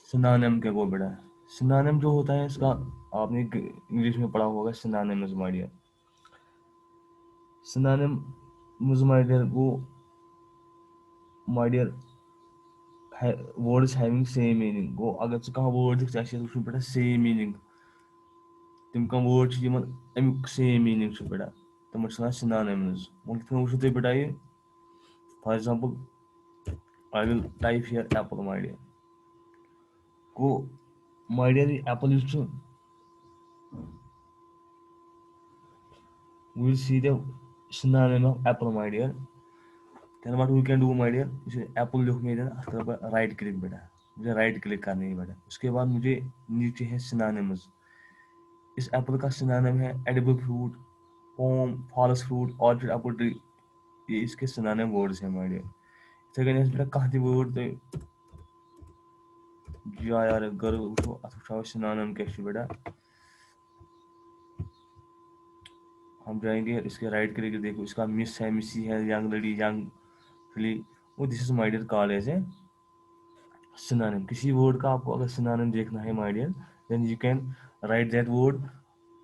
Synonym क्या को बेटा, सिनोनिम जो होता है इसका आपने इंग्लिश में पढ़ा होगा, synonyms my dear. Synonyms my dear वो my dear words having same meaning गो। अगर च कह वर्ड दिख चे बेटा सेम मीनिंग, तम कह वर्ड अमुक सेम मीनिंग बेटा, तम सिनोनिम्स। वो तुम बेटा ये for example I will type here apple my dear go. My dear apple we will see the synonym of apple my dear। then what we can do my dear, इसे Apple लिख में देना, उसके बाद राइट क्लिक बेटा, मुझे right click करनी है बेटा। उसके बाद मुझे नीचे है सिनोनिम्स। इस एप्पल का सिनोनिम है edible fruit, pome, false fruit, orchard, apple tree. ये इसके सिनोनिम वर्ड्स हैं माय डियर। इथे कने बेटा कह दी वर्ड तो जी यार अगर उठो अच्छा सिनोनिम क्या बेटा। हम जाएंगे इसके राइट क्लिक, देखो इसका मिस है, मिसी है, यंग लेडी, यंग फिली। वो this is my dear call as a synonym. किसी वर्ड का आपको अगर सिनोनिम देखना है my dear, then you can write that word.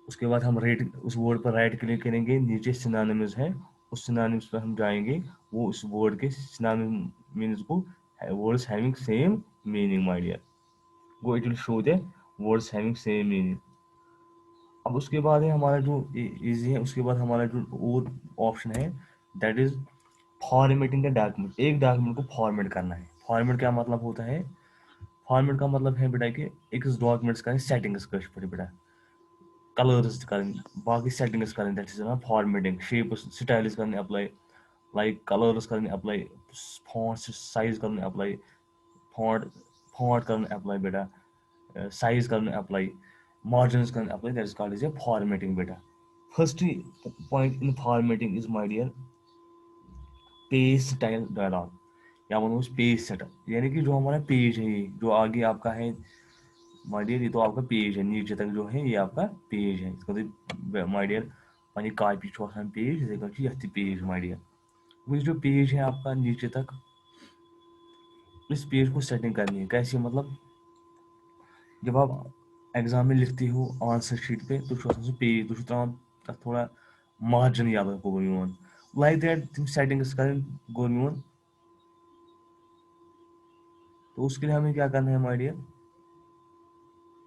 उसके बाद हम राइट उस वर्ड पर राइट क्लिक करेंगे, नीचे सिनोनिम्स है, उस सिनोनिम्स पर हम जाएंगे। वो उस वर्ड के सिनोनिम मीन्स को words having same meaning my dear, वो it will show the words having same meaning. अब उसके बाद है हमारा जो इजी है, उसके बाद हमारा जो और ऑप्शन है that is formatting the document. एक डॉक्यूमेंट को फॉर्मेट करना है। फॉर्मेट क्या मतलब होता है, फॉर्मेट का मतलब है बेटा कि एक डॉक्यूमेंट्स का सेटिंग्स कर बेटा, कलर्स कर बाकी सेटिंग्स कर, that is formatting. Shapes styles कर अप्लाई, लाइक कलर्स कर अप्लाई, फॉन्ट साइज कर अप्लाई, फॉन्ट फॉन्ट कर अप्लाई बेटा, साइज कर apply, margins can apply, that is called as a formatting beta। First point in formatting is my dear page style dialogue, या मतलब उस page setup, यानी कि जो हमारा पेज है, ये जो आगे आपका है माय डियर, ये तो आपका पेज है, नीचे तक जो है ये आपका पेज है। इसका माय डियर पनी कॉपी पेज ये पेज माय डियर। वो जो पेज है आपका नीचे तक, इस पेज को सेटिंग करनी है कैसे, मतलब जब आप एग्जाम में लिखती हो आंसर शीट पे तो पेज तो तक थोड़ा मार्जिन याद रखो गोन, लाइक दैट तुम सेटिंग्स करें गोन। तो उसके लिए हमें क्या करना है माय डियर,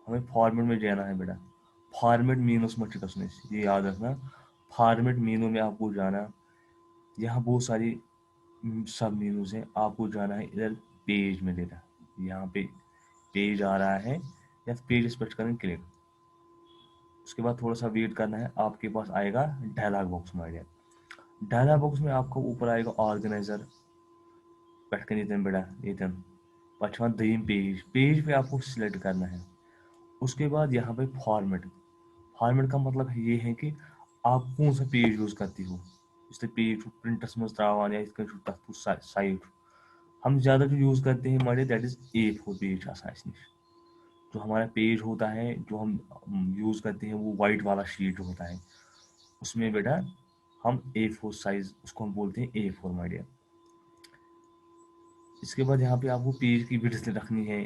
हमें फॉर्मेट में जाना है बेटा। फॉर्मेट मीनोस मत कसने, ये याद रखना, फॉर्मेट मीनू में आपको जाना। यहाँ बहुत सारी सब मीनूज हैं, आपको जाना है इधर पेज में बेटा। यहाँ पे पेज आ रहा है, या पेज इस पर करें क्लिक। उसके बाद थोड़ा सा वेट करना है, आपके पास आएगा डायलॉग बॉक्स में आएगा। डायलॉग बॉक्स में आपको ऊपर आएगा ऑर्गेनाइजर, पटकन ये बेटा ये पचवा दीम पेज, पेज पे आपको सिलेक्ट करना है। उसके बाद यहाँ पे फॉर्मेट, फॉर्मेट का मतलब ये है कि आप कौन सा पेज यूज करती हो। इसलिए पेज प्रिंटर्स में त्रावान या इसका साइट, हम ज़्यादा जो यूज़ करते हैं हमारे दैट इज A4 पेज आसान। जो हमारा पेज होता है जो हम यूज़ करते हैं वो वाइट वाला शीट होता है, उसमें बेटा हम A4 साइज उसको हम बोलते हैं A4 माय डियर। इसके बाद यहाँ पे आपको पेज की विड्थ रखनी है,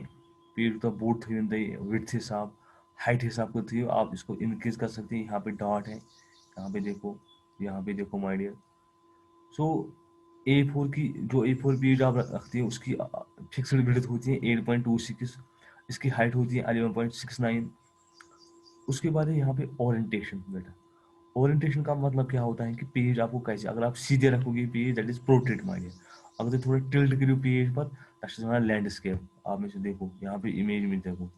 पेज का बोर्ड थी विड्थ हिसाब, हाइट हिसाब को थी, आप इसको इंक्रीज कर सकते हैं। यहाँ पे डॉट है, यहाँ पे देखो माय डियर। सो A4 की जो A4 पेज आप रखते हैं उसकी फिक्स्ड विड्थ होती है 8.26, इसकी हाइट होती है 11.69। उसके बाद है यहाँ पे ओरिएंटेशन बेटा। ओरिएंटेशन का मतलब क्या होता है कि पेज आपको कैसे, अगर आप सीधे रखोगे page that is portrait my dear, अगर थोड़ा टिल्ट करो पेज पर दैट इज लैंडस्केप। आप में से देखो यहाँ पे इमेज में देखो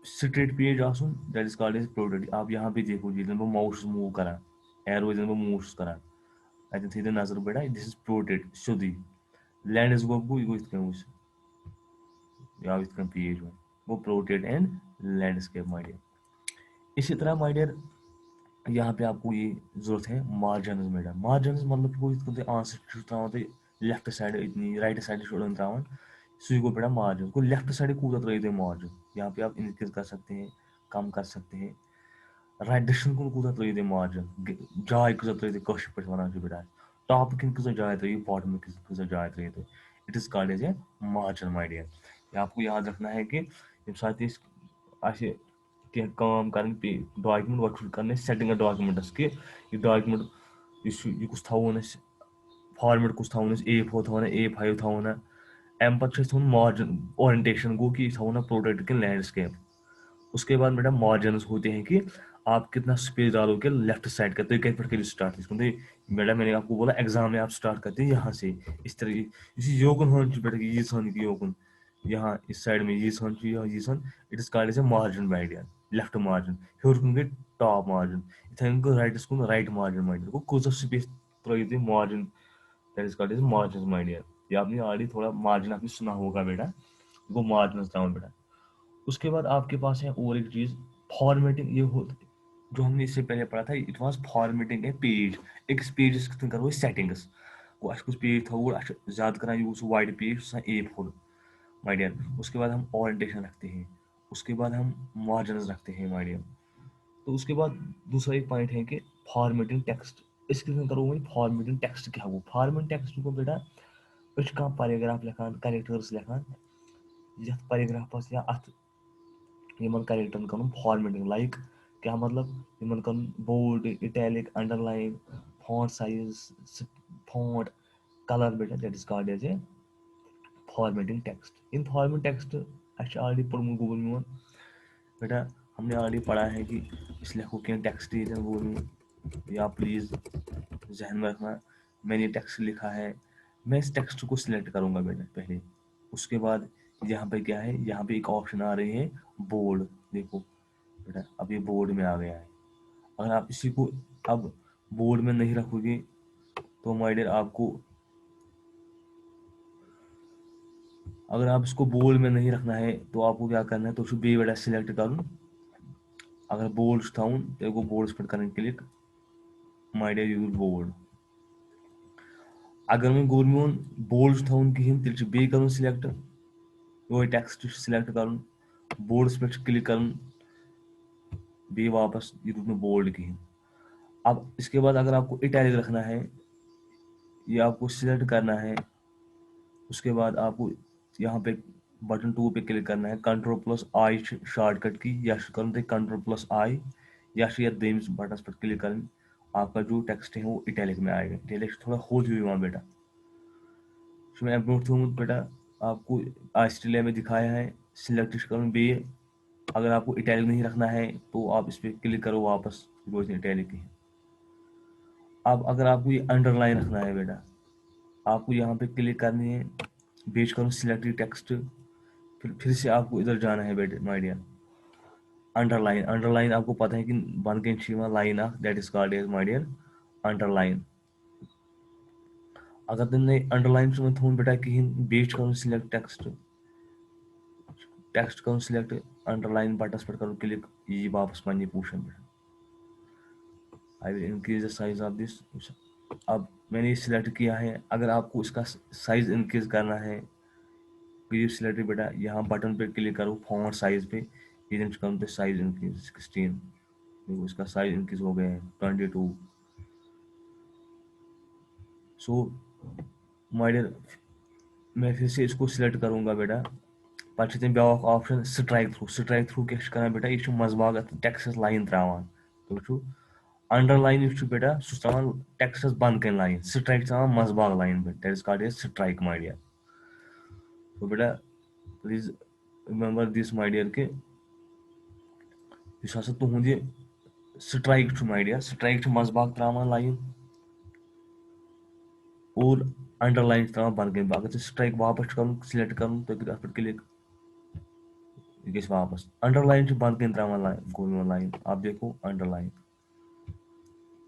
स्ट्रेट पेज आसन that is called as portrait. आप यहाँ पे देखो ये माउस मूव करा, एरो मूव्स करा, अतन थी नजर बेटा दिस इज पोर्ट्रेट सोदी। लैंडस्केप गो या पेज में वो portrait and landscape my dear. इसी तरह माय डियर यहाँ पे आपको ये जरूरत है मार्जिन बेटा। मार्जिन मतलब को आंसर त्रावान लेफ्ट साइड इतनी राइट साइड त्रावान सू गो बेटा मार्जिन को लेफ्ट साइड कूदा त्रो मार्जिन। यहाँ पे आप इंक्रीज कर सकते हैं, कम कर सकते हैं। राइट डिरेक्शन को कूदा त्रो मार्जिन, जाय कूदा त्रो कश पे वन बेटा, टॉप किन कूदा जाय त्रो, बॉटम किन कूदा जाय त्रो, it is called as a margin my dear. ये आपको याद रखना है कि यम साथ कह काम कर डॉक्यूमेंट वो कर सेटिंग डॉक्यूमेंटस कि यह डॉक्यूमेंट यह कुछ थवन फॉर्मेट कुछ थवन A4 थवन A5 थवन अम पे थवन मार्जिन ओरिएंटेशन गो कि थवन प्रोडक्ट के लैंडस्केप। उसके बाद बेटा मार्जिनस होते हैं कि आप कितना स्पेस डालोगे लेफ्ट साइड का, तो कहीं पर करिए स्टार्ट इसको बेटा मैंने आपको बोला एग्जाम में आप स्टार्ट करते हैं यहाँ से इस तरह इसी योगन हो बेटा ये सन की योगन यहाँ इस साइड में ये सन ये सन it is called as a margin my dear left margin हर कुन गई टॉप मार्जिन इथे गो राइट कुन राइट मार्जिन माइडिया को कोच स्पेस त्रित margin that is called as margin my dear. ये आपने ऑलरेडी थोड़ा मार्जिन आपने सुना होगा बेटा, वो मार्जिन डाउन बेटा। उसके बाद आपके पास है और एक चीज फॉर्मेटिंग, ये हो जो हमने इससे पहले पढ़ा था it was formatting a page एक पेज करो सेटिंग्स को कुछ पेज था ज्यादा करा use wide page A4 my dear. उसके बाद हम ओरिएंटेशन रखते हैं, उसके बाद हम मार्जिन रखते हैं माय डियर। तो उसके बाद दूसरा एक पॉइंट है कि फॉर्मेटिंग टेक्स्ट। इसके करो वही फॉर्मेटिंग टेक्स्ट क्या हो फॉर्मेटिंग टेक्स्ट को बेटा पैराग्राफ लिखान कैरेक्टर्स लिखान ये पैराग्राफस या अत इन कैरेक्टरन कर फॉर्मेटिंग लाइक क्या मतलब इन कर bold italic underline font size font colour बेटा that is called as a formatting text. इन फॉर्मेटिंग टेक्स्ट ऑलरेडी पढ़ूंगा गूगल में बेटा हमने ऑलरेडी पढ़ा है कि इस लिखो क्या टेक्स्ट गूगल में या प्लीज़ जहन में रखना मैंने टेक्स्ट लिखा है। मैं इस टेक्स्ट को सिलेक्ट करूंगा बेटा पहले, उसके बाद यहाँ पे क्या है यहाँ पे एक ऑप्शन आ रही है बोर्ड देखो बेटा अब ये बोर्ड में आ गया है। अगर आप इसी को अब बोर्ड में नहीं रखोगे तो माय डियर आपको अगर आप इसको बोर्ड में नहीं रखना है तो आपको क्या करना है तो बे बेटा सिलेक्ट करूँ अगर बोर्ड था तो बोर्ड पर करने के लिए माय डियर यूज बोर्ड। अगर मैं गोल में बोल्ड थवन कहें तेल बे कर सिलेक्ट वो टेक्स्ट सिलेक्ट कर बोर्ड्स पे क्लिक कर बे वापस ये रूप में बोल्ड कहें। अब इसके बाद अगर आपको इटैलिक रखना है ये आपको सिलेक्ट करना है, उसके बाद आपको यहाँ पे बटन 2 पे क्लिक करना है Ctrl+I शॉर्टकट की या Ctrl+I या दस बटन पर क्लिक करें आपका जो टेक्स्ट है वो इटैलिक में आएगा। इटैलिक थोड़ा हो जाए वहाँ बेटा मैं ब्रोट थोमुत बेटा आपको ऑस्ट्रेलिया में दिखाया है सिलेक्ट करूँ बे। अगर आपको इटैलिक नहीं रखना है तो आप इस पर क्लिक करो वापस रोज इटैलिक ही। अब अगर आपको ये अंडरलाइन रखना है बेटा आपको यहाँ पे क्लिक करनी है बेच करूँ सिलेक्ट टेक्स्ट फिर से आपको इधर जाना है बेटे माय डियर अंडरलाइन। अंडरलाइन आपको पता है कि बन के line that is called as my dear underline. अगर तुमने अंडरलाइन में थोन बेटा कहें बेच करूँ सिलेक्ट टेक्स्ट करूँ सिलेक्ट अंडरलाइन बटस पर करूँ क्लिक ये वापस पन्नी पोशन पे I will increase the size of this. अब मैंने ये सिलेक्ट किया है अगर आपको इसका साइज इंक्रीज करना है प्लीज सिलेक्ट बेटा यहाँ बटन पे क्लिक करो फॉन्ट साइज पे ये करूँ तो साइज इंक्रीज 16 देखो इसका साइज इंक्रीज हो गया है 22। सो माय डियर मैं फिर से इसको सिलेक्ट करूँगा बेटा पे ब्याक ऑप्शन स्ट्राइक थ्रू क्या कर बेटा यह मजबाग टेक्सस लाइन त्रावान तो अंडरलाइन बेटा सह टेक्सस बंद कन लाइन स्ट्राइक मजबाग लाइन पे that is called as strike my dear. तो बेटा please remember this my dear के तुहद यह स्ट्राइक माय डियर स्ट्राइक मजबाग त्रावान लाइन और अंडरलाइन त्रावान बंद कन अगर स्ट्राइक वापस कर सिलेक्ट कर क्लिक गई वापस अंडरलाइन बंद कन त्रावान गोल लाइन आप देखो अंडरलाइन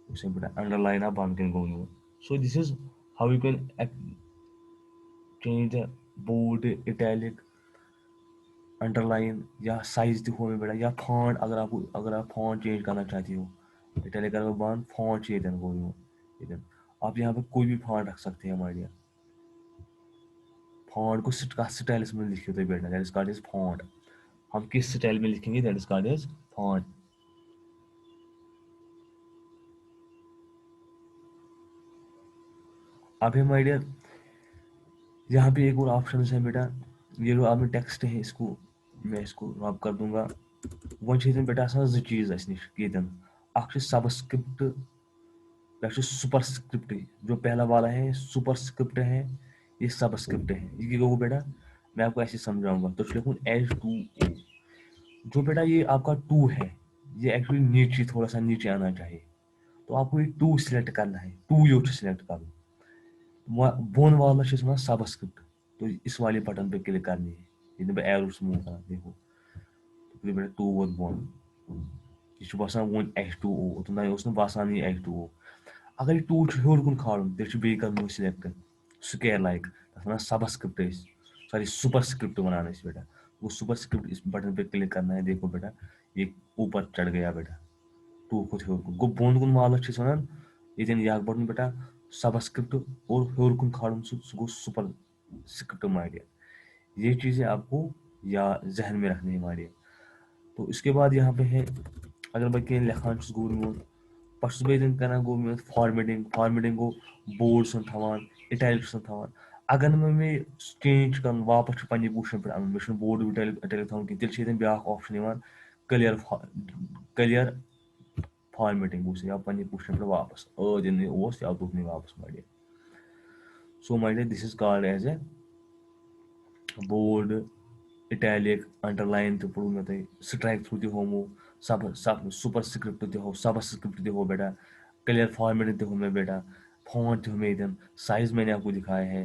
अंडरलाइन आप बंद कन गोल। So this is how you can change the bold italic underline या साइज दिखो में बेटा या फॉन्ट अगर आप फॉन्ट चेंज करना चाहती हो इटैलिक कर बंद फॉन्ट चाहिए देन को आप यहाँ पे कोई भी फॉन्ट रख सकते हैं हमारे फॉन्ट को स्टाइल में लिखे तो बेटा that is called is font. हम किस स्टाइल में लिखेंगे that is called is font. अब है माय डियर यहाँ पे एक और ऑप्शन है बेटा یہ جو آپ نے ٹیکسٹ ہے اس کو میں اس کو رب کر دوں گا. ون چھِ بیٹا آسان زٕ چیٖز اَسہِ نِش ییٚتٮ۪ن. اکھ چھُ سبسکرپٹ بیاکھ چھُ سپر سکرپٹ. جو پہلا والا ہے سپر سکرپٹ ہے, یہ سبسکرپٹ ہے. یہ کیا ہوگا بیٹا, میں آپ کو ایسے سمجھاؤں گا. تو لکھوں H2O. جو بیٹا یہ آپ کا 2 ہے یہ ایکچولی نیچے تھوڑا سا نیچے آنا چاہیے. تو آپ کو یہ 2 سلیکٹ کرنا ہے. 2 یوت سلیکٹ کرنا. بون والا چھِ أسۍ وَنان سبسکرپٹ. تو اس والے بٹن پہ کلک کرنی ہے. یہ میں ایرو چھُس موو کران دیکھو بیٹا 2 ووت بۄن. یہ چھُ باسان وۄنۍ H2O. اوٚتام اوس نہٕ باسان یہِ H2O. اگر یہ 2 چھُ ہیوٚر کُن کھالُن تیٚلہِ چھُ بیٚیہِ کَرُن سِلیکٹ سُکیر لایک. تَتھ وَنان سبسکرپٹ أسۍ سوری سپر سکرپٹ ونان أسۍ بیٹا. وہ سپر سکرپٹ اس بٹن پہ کلک کرنا ہے. دیکھو بیٹا یہ اوپر چڑھ گیا بیٹا. 2 کھوت ہیوٚر کُن. گوٚو بۄن کُن والس چھِ أسۍ وَنان ییٚتٮ۪ن یہِ اکھ بٹُن بیٹا سبسکرپٹ اور ہیوٚر کُن کھالُن سُہ گوٚو سپر سکرپٹ ماڈیل. یہ چیزیں آپ کو یا ذہن میں رکھنے والی. تو اس کے بعد یہاں پہ ہے اگر میں کینٛہہ لیکھان چھُس گوٚمُت پتہٕ چھُس بہٕ ییٚتٮ۪ن کران گوٚو فارمیٹنگ. فارمیٹنگ گوٚو بولڈ چھُسن تھاوان اِٹیلِک چھُسن تھاوان. اگر نہٕ مےٚ چینج چھُ کرُن واپس چھُ پننہِ پوزِشن پٮ۪ٹھ اَنُن, مےٚ چھُنہٕ بولڈ اِٹیلِک تھاوُن کینٛہہ, تیٚلہِ چھُ ییٚتٮ۪ن بیاکھ آپشن یِوان کلیر فارمیٹنگ. گوٚو سُہ آو پننہِ پوزِشن پٮ۪ٹھ واپس. ییٚلہِ اوس یہِ آو توٚتنٕے واپس model. So model this is called as a bold italic underline تہِ پوٚرمُت مےٚ تۄہہِ, سٹرایک تھروٗ تہِ ہومو, سپر سکرپٹ تہِ ہو, سبس سکرپٹ تہِ ہو بیٹا, کلیئر فارمیٹنگ تہِ ہو میں بیٹا, فونٹ تہِ ہو میں ییٚتٮ۪ن, سائز میں نے آپ کو دکھایا ہے.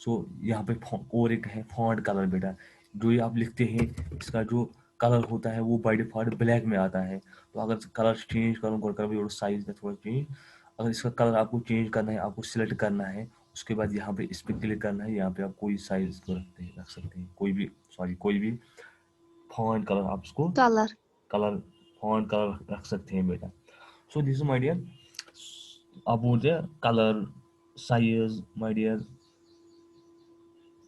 سو یہاں پہ اور ایک ہے فونٹ کلر بیٹا. جو یہ آپ لکھتے ہیں اس کا جو کلر ہوتا ہے وہ بائی ڈیفالٹ بلیک میں آتا ہے. تو اگر کلر چینج کروں گۄڈٕ کرو سائز میں تھوڑا چینج. اگر اس کا کلر آپ کو چینج کرنا ہے آپ کو سلیکٹ کرنا ہے. اس کے بعد یہاں پہ اس پہ کلک کرنا ہے. یہاں پہ آپ کوئی سائز رکھ سکتے ہیں, کوئی بھی فونٹ کلر آپ اس کو فونٹ کلر رکھ سکتے ہیں بیٹا. So this is my dear about the colour size my dear.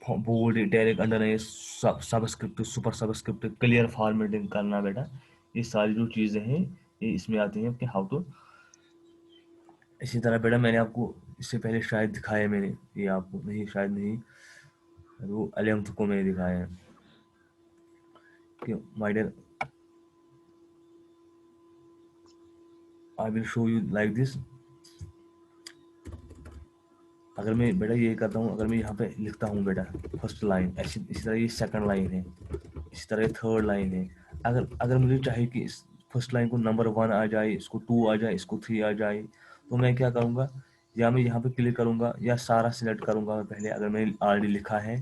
Bold italic underline subscript super subscript clear formatting کرنا بیٹا. یہ ساری جو چیزیں ہیں یہ اس میں آتی ہیں کہ ہاؤ ٹو. اسی طرح بیٹا میں نے آپ کو اس سے پہلے شاید دکھایا میں نے یہ آپ کو نہیں شاید نہیں وہ 11th کو میں نے دکھایا ہے کہ my dear I will show you like this. اگر میں بیٹا یہ کرتا ہوں اگر میں یہاں پہ لکھتا ہوں بیٹا فرسٹ لائن اسی طرح یہ سیکنڈ لائن ہے, اسی طرح یہ تھرڈ لائن ہے. اگر مجھے چاہیے کہ اس فرسٹ لائن کو نمبر 1 آ جائے, اس کو 2 آ جائے, اس کو 3 آ جائے, تو میں کیا کروں گا, یا میں یہاں پہ کلک کروں گا یا سارا سلیکٹ کروں گا میں پہلے. اگر میں نے آلریڈی لکھا ہے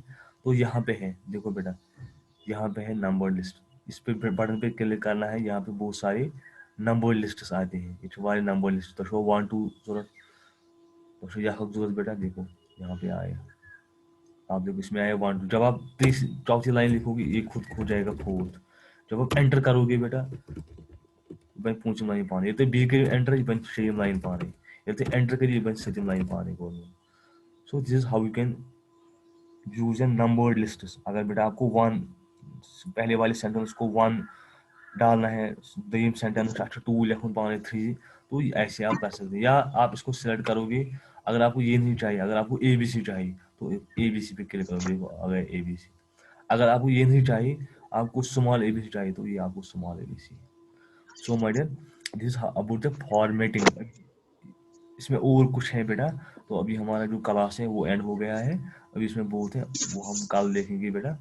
تو یہاں پہ ہے دیکھو بیٹا یہاں پہ ہے نمبر لسٹ. اس پہ بٹن پہ کلک کرنا ہے. یہاں پہ بہت سارے نمبر لسٹس آتے ہیں. یہ چھِ واریاہ نمبر لسٹ. تۄہہِ چھُوا 1 2 ضوٚرتھ, تۄہہِ چھُو یہِ ضوٚرتھ بیٹا. دیکھو یہاں پہ آیا آپ دیکھو اس میں آیا 1 2. جب آپ چوتھی لائن لکھو گے یہ خود ہو جائے گا 4th. جب آپ انٹر کرو گے بیٹا بن 5م لائن پانے. ییٚلہِ تُہۍ بیٚیہِ کٔرِو انٹر یہِ بن 6م لائن پانے. ییٚلہِ تُہۍ انٹر کٔرِو یہِ بن 7م لائن پانے گوٚو. So this is how you can use a numbered lists. اگر بیٹا آپ کو 1 پہلے والے سینٹینس کو 1 ڈالنا ہے, دوٚیِم سینٹینس اَتھ چھُ 2 لکھُن پانے 3, تو ایسے آپ کر سکتے ہیں. یا آپ اس کو سلیکٹ کرو گے اگر آپ کو یہ نہیں چاہیے, اگر آپ کو ABC چاہیے تو ABC پہ کلک کرو گے. اگر ABC اگر آپ کو یہ نہیں چاہیے, آپ کو اسمال ABC چاہیے تو یہ آپ کو small ABC. So my dear this is about the formatting. اس میں اور کچھ ہے بیٹا, تو ابھی ہمارا جو کلاس ہے وہ اینڈ ہو گیا ہے. ابھی اس میں بہت ہے وہ ہم کل دیکھیں گے بیٹا.